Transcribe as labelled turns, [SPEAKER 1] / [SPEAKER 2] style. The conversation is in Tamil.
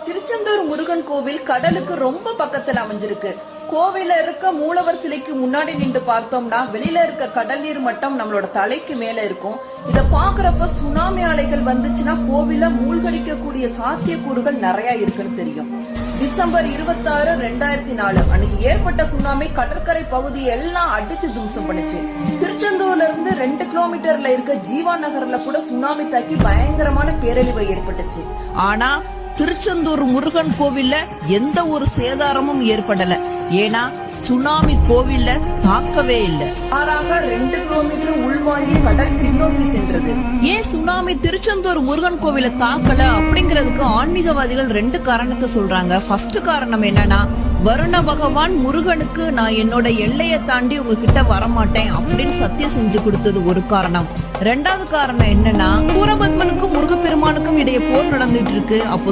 [SPEAKER 1] திருச்செந்தூர் முருகன் கோவில் கடலுக்கு ரொம்ப பக்கத்துல அமைஞ்சிருக்கு. கோவில இருக்க மூலவர் சிலைக்கு முன்னாடி நின்று பார்த்தோம்னா வெளியில இருக்க கடல் நீர் மட்டம் நம்மளோட தலைக்கு மேல இருக்கும். இத பாக்குறப்ப சுனாமி அலைகள் வந்துச்சுன்னா கோவில மூழ்கடிக்க கூடிய சாத்தியக்கூறுகள் நிறைய இருக்குன்னு தெரியும். டிசம்பர் 26, 2004 அன்னைக்கு ஏற்பட்ட சுனாமி கடற்கரை பகுதி எல்லாம் அடிச்சு தும்சம் பண்ணுச்சு. திருச்செந்தூர்ல இருந்து 2 கிலோமீட்டர்ல இருக்க ஜீவா நகர்ல கூட சுனாமி தாக்கி பயங்கரமான பேரழிவு ஏற்பட்டுச்சு. ஆனா திருச்செந்தூர் முருகன் கோவில்ல எந்த ஒரு சேதாரமும் ஏற்படல. ஏன்னா சுனாமி கோவில்ல தாக்கவே இல்லை. மாறாக 2 கிலோமீட்டர் உள்வாங்கி கடல் பின்னோக்கி சென்றது. ஏன் சுனாமி திருச்செந்தூர் முருகன் கோவில தாக்கல அப்படிங்கறதுக்கு ஆன்மீகவாதிகள் 2 காரணத்தை சொல்றாங்க. ஃபர்ஸ்ட் காரணம் என்னன்னா, வருண பகவான் முருகனுக்கு நான் என்னோட எல்லையை தாண்டி உங்ககிட்ட வரமாட்டேன் அப்படின்னு சத்தியம் செஞ்சு கொடுத்தது ஒரு காரணம். 2வது காரணம் என்னன்னா, சூரபத்மனுக்கும் முருகப்பெருமானுக்கும் இடையே போர் நடந்துட்டு இருக்கு. அப்போ